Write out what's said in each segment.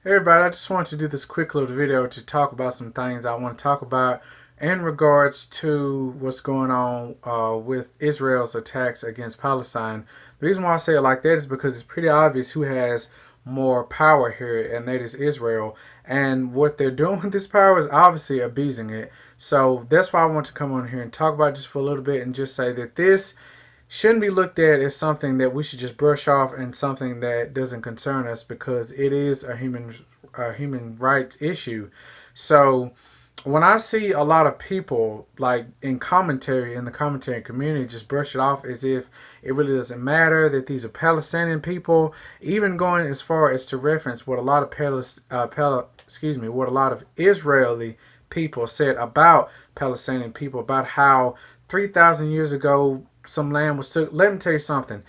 Hey everybody, I just wanted to do this quick little video to talk about some things I want to talk about in regards to what's going on with Israel's attacks against Palestine. The reason why I say it like that is because it's pretty obvious who has more power here, and that is Israel. And what they're doing with this power is obviously abusing it. So that's why I want to come on here and talk about it just for a little bit and just say that this shouldn't be looked at as something that we should just brush off and something that doesn't concern us because it is a human rights issue. So when I see a lot of people like in the commentary community just brush it off as if it really doesn't matter that these are Palestinian people, even going as far as to reference what a lot of what a lot of Israeli people said about Palestinian people, about how 3,000 years ago some land was took. Let me tell you something.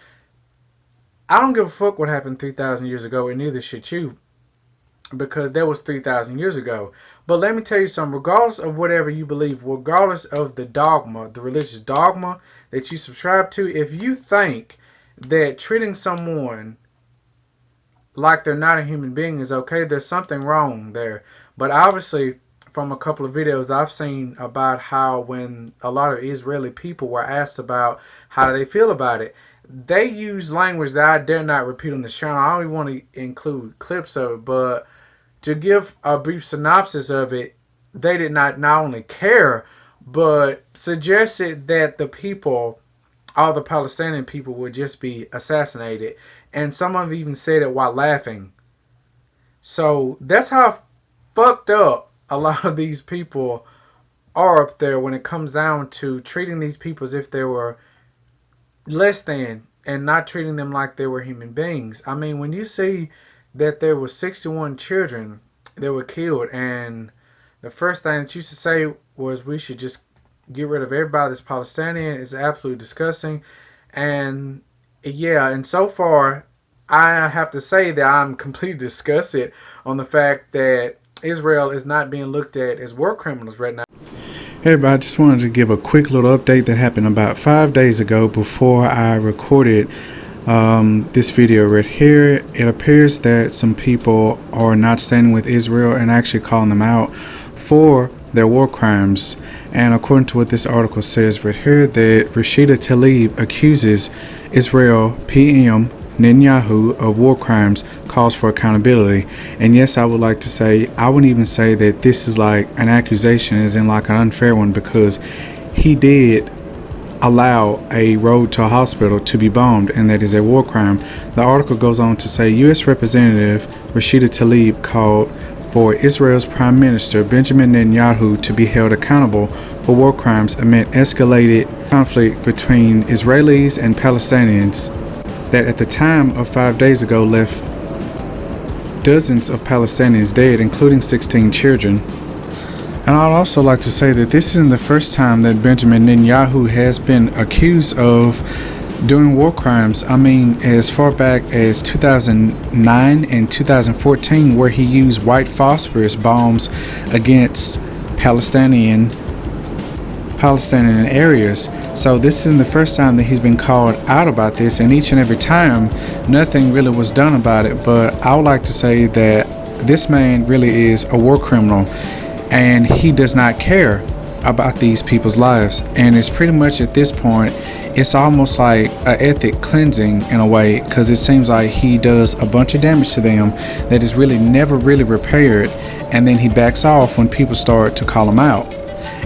I don't give a fuck what happened 3,000 years ago, and neither should you, because that was 3,000 years ago. But let me tell you something. Regardless of whatever you believe, regardless of the dogma, the religious dogma that you subscribe to, if you think that treating someone like they're not a human being is okay, there's something wrong there. But obviously, from a couple of videos I've seen about how when a lot of Israeli people were asked about how they feel about it, they use language that I dare not repeat on this channel. I don't even want to include clips of it, but to give a brief synopsis of it, they did not only care, but suggested that the people, all the Palestinian people, would just be assassinated. And some of them even said it while laughing. So that's how fucked up a lot of these people are up there when it comes down to treating these people as if they were less than and not treating them like they were human beings. I mean, when you see that there were 61 children that were killed, and the first thing that you should say was we should just get rid of everybody that's Palestinian, is absolutely disgusting. And yeah, and so far I have to say that I'm completely disgusted on the fact that Israel is not being looked at as war criminals right now. Hey everybody, I just wanted to give a quick little update that happened about 5 days ago before I recorded this video right here. It appears that some people are not standing with Israel and actually calling them out for their war crimes. And according to what this article says right here, that Rashida Tlaib accuses Israel PM Netanyahu of war crimes, calls for accountability. And yes, I would like to say, I wouldn't even say that this is like an accusation as in like an unfair one, because he did allow a road to a hospital to be bombed, and that is a war crime. The article goes on to say U.S. Representative Rashida Tlaib called for Israel's Prime Minister Benjamin Netanyahu to be held accountable for war crimes amid escalated conflict between Israelis and Palestinians that at the time of 5 days ago left dozens of Palestinians dead, including 16 children. And I'd also like to say that this isn't the first time that Benjamin Netanyahu has been accused of doing war crimes. I mean, as far back as 2009 and 2014, where he used white phosphorus bombs against Palestinian areas. So this isn't the first time that he's been called out about this, and each and every time nothing really was done about it. But I would like to say that this man really is a war criminal, and he does not care about these people's lives. And it's pretty much at this point, it's almost like an ethic cleansing in a way, because it seems like he does a bunch of damage to them that is really never really repaired, and then he backs off when people start to call him out.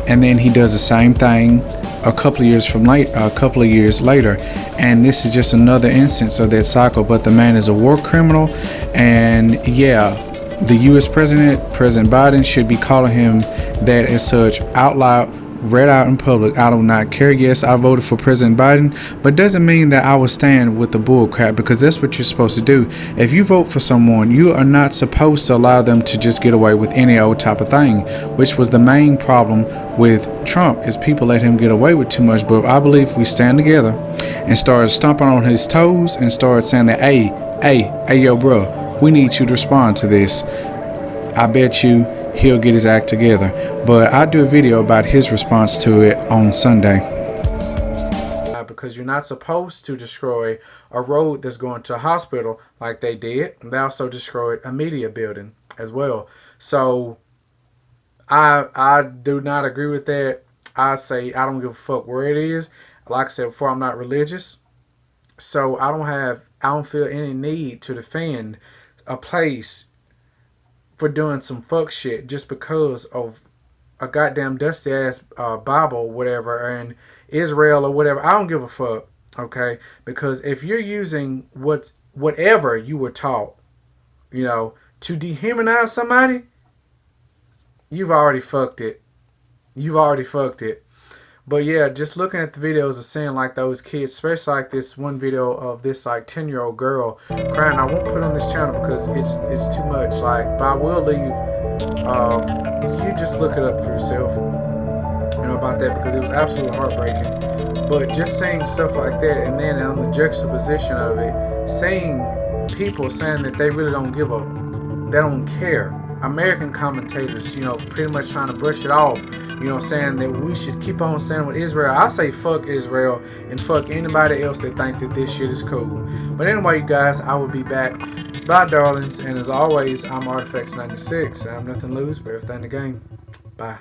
And then he does the same thing a couple of years later, and this is just another instance of that cycle. But the man is a war criminal, and yeah, the U.S. President Biden, should be calling him that as such out loud, read out in public. I do not care. Yes, I voted for President Biden, but doesn't mean that I will stand with the bull crap, because that's what you're supposed to do. If you vote for someone, you are not supposed to allow them to just get away with any old type of thing, which was the main problem with Trump, is people let him get away with too much. But I believe if we stand together and start stomping on his toes and start saying that, hey, yo, bro, we need you to respond to this, I bet you he'll get his act together. But I'll do a video about his response to it on Sunday. because you're not supposed to destroy a road that's going to a hospital like they did. They also destroyed a media building as well. So I do not agree with that. I say I don't give a fuck where it is. Like I said before, I'm not religious, so I don't feel any need to defend a place for doing some fuck shit just because of a goddamn dusty ass Bible or whatever and Israel or whatever. I don't give a fuck, okay? Because if you're using whatever you were taught, to dehumanize somebody, you've already fucked it. You've already fucked it. But yeah, just looking at the videos of seeing like those kids, especially like this one video of this like 10-year-old girl crying. I won't put it on this channel because it's too much. Like, but I will leave. You just look it up for yourself, about that because it was absolutely heartbreaking. But just saying stuff like that, and then on the juxtaposition of it, seeing people saying that they really don't they don't care. American commentators, pretty much trying to brush it off, saying that we should keep on saying with Israel. I say fuck Israel and fuck anybody else that think that this shit is cool. But anyway, you guys, I will be back. Bye, darlings. And as always, I'm Artifacts96. I have nothing to lose but everything to gain. Bye.